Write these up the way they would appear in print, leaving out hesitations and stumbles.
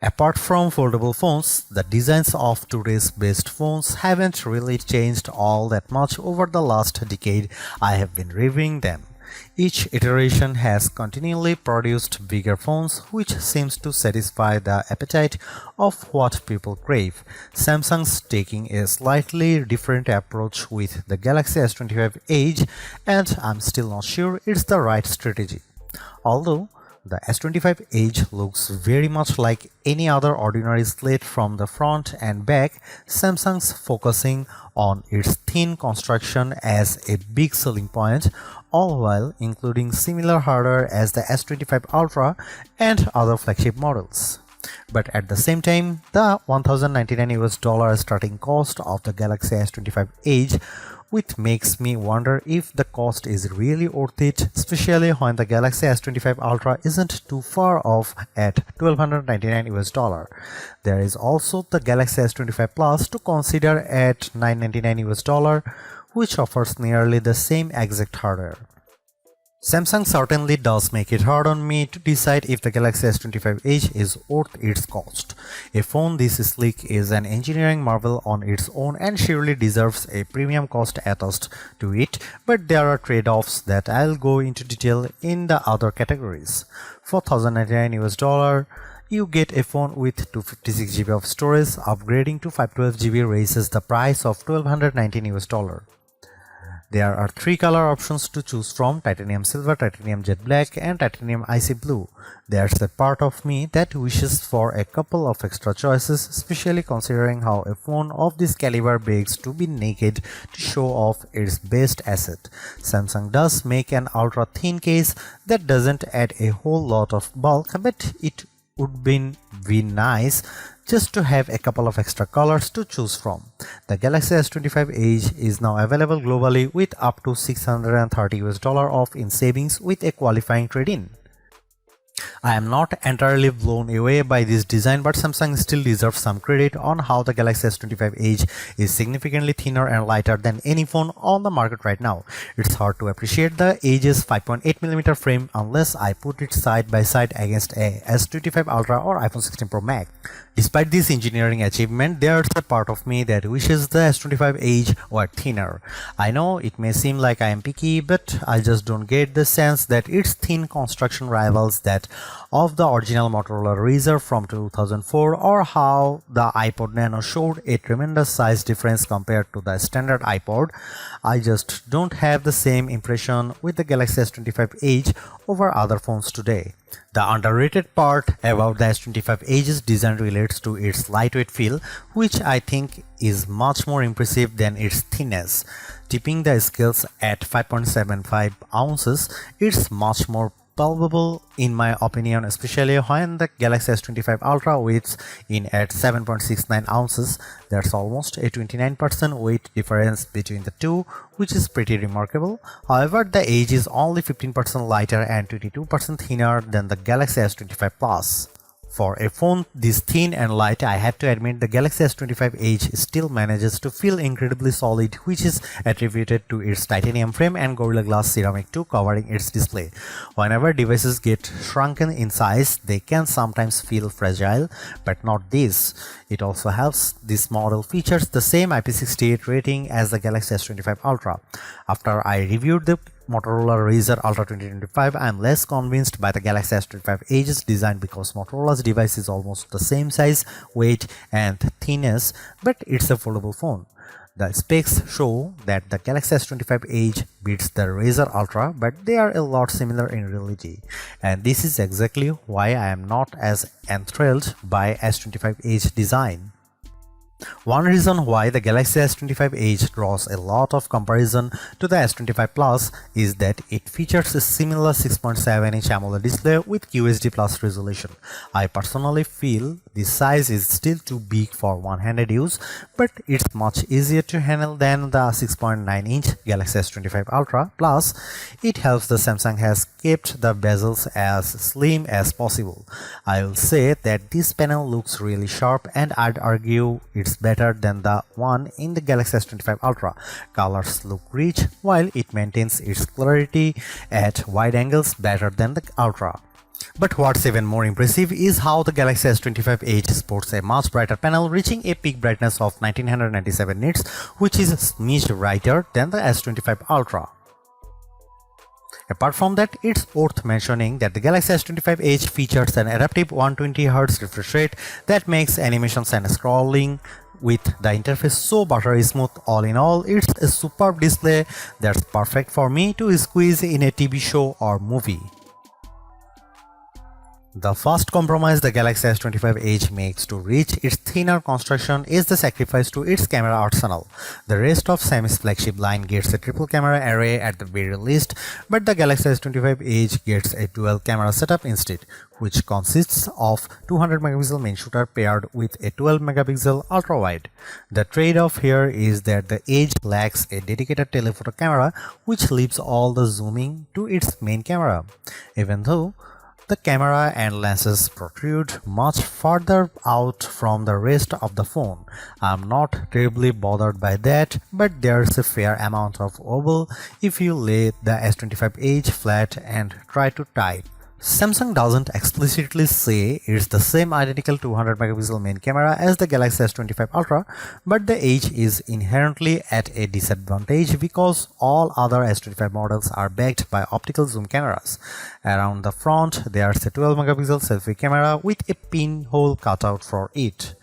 Apart from foldable phones, the designs of today's best phones haven't really changed all that much over the last decade I have been reviewing them. Each iteration has continually produced bigger phones, which seems to satisfy the appetite of what people crave. Samsung's taking a slightly different approach with the Galaxy S25 Edge, and I'm still not sure it's the right strategy. Although the S25 Edge looks very much like any other ordinary slate from the front and back, Samsung's focusing on its thin construction as a big selling point, all while including similar hardware as the S25 Ultra and other flagship models. But at the same time, the $1,099 starting cost of the Galaxy S25 Edge, which makes me wonder if the cost is really worth it, especially when the Galaxy S25 Ultra isn't too far off at $1,299. There is also the Galaxy S25 Plus to consider at $999, which offers nearly the same exact hardware. Samsung certainly does make it hard on me to decide if the Galaxy S25 Edge is worth its cost. A phone this sleek is an engineering marvel on its own and surely deserves a premium cost attached to it, but there are trade-offs that I'll go into detail in the other categories. For $1,099, you get a phone with 256GB of storage. Upgrading to 512GB raises the price of $1,219. There are three color options to choose from: titanium silver, titanium jet black, and titanium icy blue. There's a part of me that wishes for a couple of extra choices, especially considering how a phone of this caliber begs to be naked to show off its best asset. Samsung does make an ultra thin case that doesn't add a whole lot of bulk, but it would be nice just to have a couple of extra colors to choose from. The Galaxy S25 Edge is now available globally with up to $630 off in savings with a qualifying trade-in. I am not entirely blown away by this design, but Samsung still deserves some credit on how the Galaxy S25 Edge is significantly thinner and lighter than any phone on the market right now. It's hard to appreciate the Edge's 5.8mm frame unless I put it side by side against a S25 Ultra or iPhone 16 Pro Max. Despite this engineering achievement, there's a part of me that wishes the S25 Edge were thinner. I know it may seem like I am picky, but I just don't get the sense that its thin construction rivals that of the original Motorola Razr from 2004, or how the iPod Nano showed a tremendous size difference compared to the standard iPod. I just don't have the same impression with the Galaxy S25 Edge over other phones today. The underrated part about the S25 Edge's design relates to its lightweight feel, which I think is much more impressive than its thinness. Tipping the scales at 5.75 ounces, it's much more palpable in my opinion, especially when the Galaxy S25 Ultra weighs in at 7.69 ounces. There's almost a 29% weight difference between the two, which is pretty remarkable. However, the Edge is only 15% lighter and 22% thinner than the Galaxy S25 Plus. For a phone this thin and light, I have to admit the Galaxy S25 Edge still manages to feel incredibly solid, which is attributed to its titanium frame and Gorilla Glass ceramic 2 covering its display. Whenever devices get shrunken in size, they can sometimes feel fragile, but not this. It also helps this model features the same IP68 rating as the Galaxy S25 Ultra. After I reviewed the Motorola Razr Ultra 2025, I am less convinced by the Galaxy S25 Edge's design because Motorola's device is almost the same size, weight, and thinness, but it's a foldable phone. The specs show that the Galaxy S25 Edge beats the Razr Ultra, but they are a lot similar in reality. And this is exactly why I am not as enthralled by S25 Edge design. One reason why the Galaxy S25 Edge draws a lot of comparison to the S25 Plus is that it features a similar 6.7-inch AMOLED display with QHD Plus resolution. I personally feel this size is still too big for one-handed use, but it's much easier to handle than the 6.9-inch Galaxy S25 Ultra. Plus, it helps the Samsung has kept the bezels as slim as possible. I will say that this panel looks really sharp, and I'd argue it's better than the one in the Galaxy S25 Ultra. Colors look rich while it maintains its clarity at wide angles better than the Ultra. But what's even more impressive is how the Galaxy S25 Edge sports a much brighter panel reaching a peak brightness of 1997 nits, which is a smidge brighter than the S25 Ultra. Apart from that, it's worth mentioning that the Galaxy S25 Edge features an adaptive 120Hz refresh rate that makes animations and scrolling with the interface so buttery smooth. All in all, it's a superb display that's perfect for me to squeeze in a TV show or movie. The first compromise the Galaxy S25 Edge makes to reach its thinner construction is the sacrifice to its camera arsenal. The rest of Xiaomi's flagship line gets a triple camera array at the very least, but the Galaxy S25 Edge gets a dual camera setup instead, which consists of 200 megapixel main shooter paired with a 12 megapixel ultra wide. The trade-off here is that the Edge lacks a dedicated telephoto camera, which leaves all the zooming to its main camera. Even though the camera and lenses protrude much further out from the rest of the phone, I'm not terribly bothered by that, but there's a fair amount of wobble if you lay the S25 Edge flat and try to type. Samsung doesn't explicitly say it's the same identical 200 megapixel main camera as the Galaxy S25 Ultra, but the Edge is inherently at a disadvantage because all other S25 models are backed by optical zoom cameras. Around the front, there's a 12 megapixel selfie camera with a pinhole cutout for it.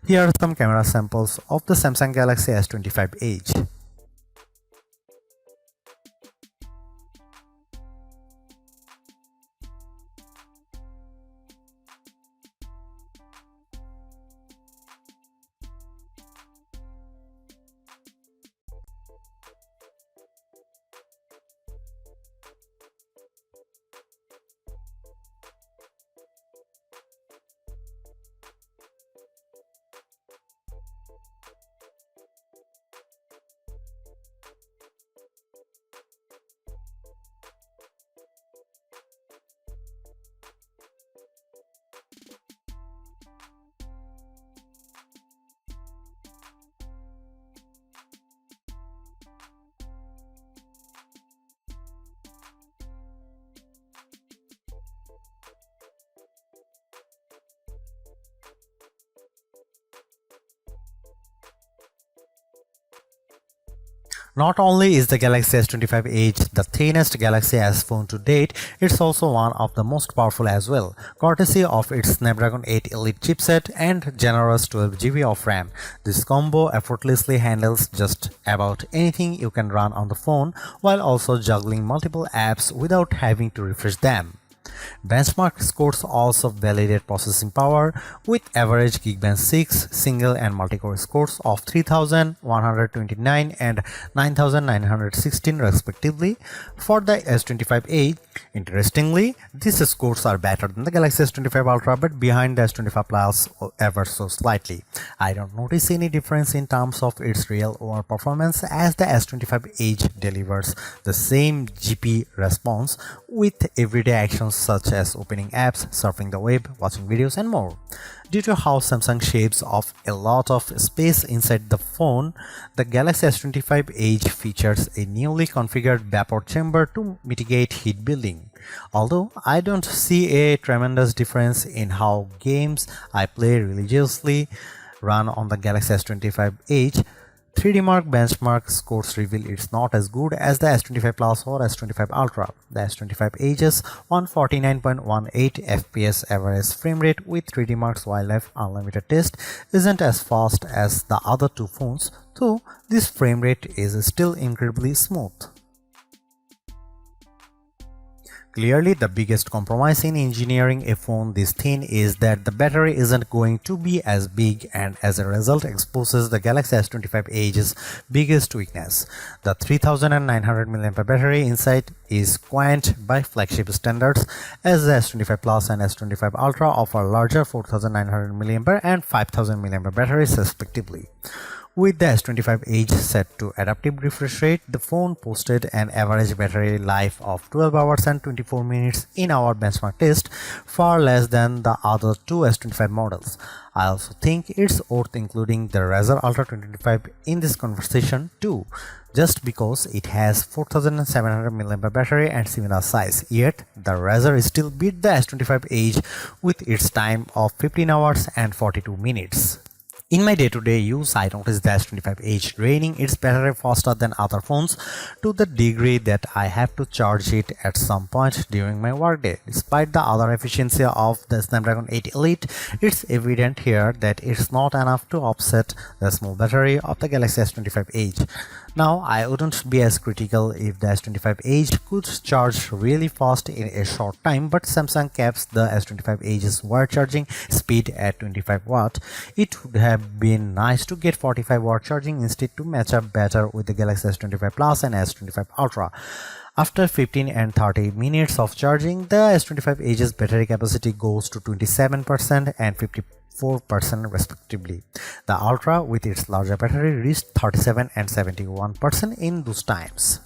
Here are some camera samples of the Samsung Galaxy S25 Edge. Not only is the Galaxy S25 Edge the thinnest Galaxy S phone to date, it's also one of the most powerful as well, courtesy of its Snapdragon 8 Elite chipset and generous 12GB of RAM. This combo effortlessly handles just about anything you can run on the phone while also juggling multiple apps without having to refresh them. Benchmark scores also validate processing power with average Geekbench 6 single and multi-core scores of 3129 and 9916 respectively for the S25 Edge. Interestingly, these scores are better than the Galaxy S25 Ultra but behind the S25 Plus ever so slightly. I don't notice any difference in terms of its real world performance as the S25 Edge delivers the same GP response with everyday actions such as opening apps, surfing the web, watching videos and more. Due to how Samsung shaves off a lot of space inside the phone, the Galaxy S25 Edge features a newly configured vapor chamber to mitigate heat building. Although I don't see a tremendous difference in how games I play religiously run on the Galaxy S25 Edge, 3D Mark benchmark scores reveal it's not as good as the S25 Plus or S25 Ultra. The S25 Edge's 149.18 FPS average frame rate with 3D Mark's Wildlife Unlimited test isn't as fast as the other two phones, though this frame rate is still incredibly smooth. Clearly, the biggest compromise in engineering a phone this thin is that the battery isn't going to be as big and as a result exposes the Galaxy S25 Edge's biggest weakness. The 3900 mAh battery inside is quaint by flagship standards as the S25 Plus and S25 Ultra offer larger 4900 mAh and 5000 mAh batteries respectively. With the S25 Edge set to adaptive refresh rate, the phone posted an average battery life of 12 hours and 24 minutes in our benchmark test, far less than the other two S25 models. I also think it's worth including the Razer Ultra 2025 in this conversation too, just because it has 4700 mAh battery and similar size, yet the Razer still beat the S25 Edge with its time of 15 hours and 42 minutes. In my day-to-day use, I noticed the S25 Edge draining its battery faster than other phones to the degree that I have to charge it at some point during my workday. Despite the other efficiency of the Snapdragon 8 Elite, it's evident here that it's not enough to offset the small battery of the Galaxy S25 Edge. Now, I wouldn't be as critical if the S25 Edge could charge really fast in a short time, but Samsung caps the S25 Edge's wire charging speed at 25 watt. It would have been nice to get 45 watt charging instead to match up better with the Galaxy S25 Plus and S25 Ultra. After 15 and 30 minutes of charging, the S25 Edge's battery capacity goes to 27% and 54% respectively. The Ultra, with its larger battery, reached 37 and 71% in those times.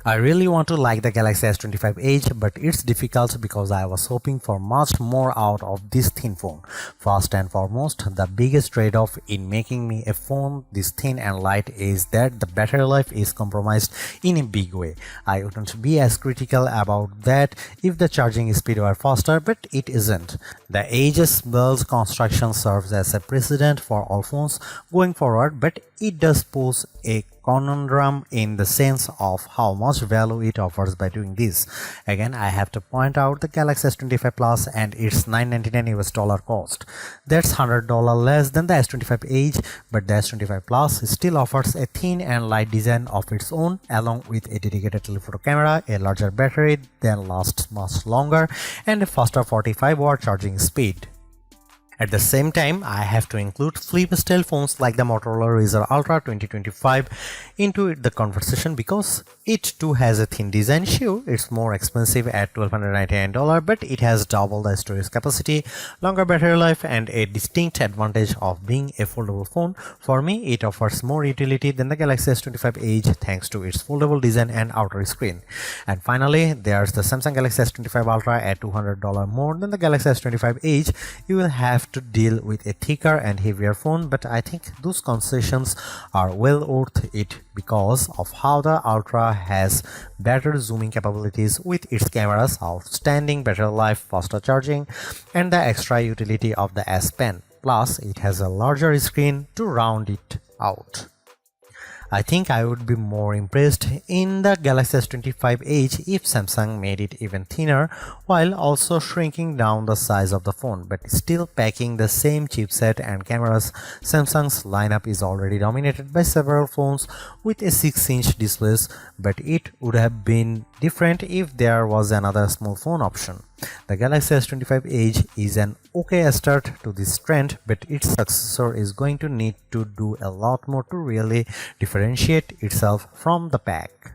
I really want to like the Galaxy S25 Edge, but it's difficult because I was hoping for much more out of this thin phone. First and foremost, the biggest trade-off in making me a phone this thin and light is that the battery life is compromised in a big way. I wouldn't be as critical about that if the charging speed were faster, but it isn't. The Edge's build construction serves as a precedent for all phones going forward, but it does pose a conundrum in the sense of how much value it offers by doing this. Again, I have to point out the Galaxy S25 Plus and its $999 cost. That's $100 less than the S25 Edge, but the S25 Plus still offers a thin and light design of its own, along with a dedicated telephoto camera, a larger battery that lasts much longer, and a faster 45 watt charging speed. At the same time, I have to include flip-style phones like the Motorola Razr Ultra 2025 into the conversation because it too has a thin design. Sure, it's more expensive at $1,299, but it has double the storage capacity, longer battery life, and a distinct advantage of being a foldable phone. For me, it offers more utility than the Galaxy S25 Edge thanks to its foldable design and outer screen. And finally, there's the Samsung Galaxy S25 Ultra at $200 more than the Galaxy S25 Edge. You will have to deal with a thicker and heavier phone, but I think those concessions are well worth it because of how the Ultra has better zooming capabilities with its camera's outstanding battery life, faster charging, and the extra utility of the S Pen. Plus, it has a larger screen to round it out. I think I would be more impressed in the Galaxy S25 Edge if Samsung made it even thinner while also shrinking down the size of the phone, but still packing the same chipset and cameras. Samsung's lineup is already dominated by several phones with a 6-inch displays, but it would have been different if there was another small phone option. The Galaxy S25 Edge is an okay start to this trend, but its successor is going to need to do a lot more to really differentiate itself from the pack.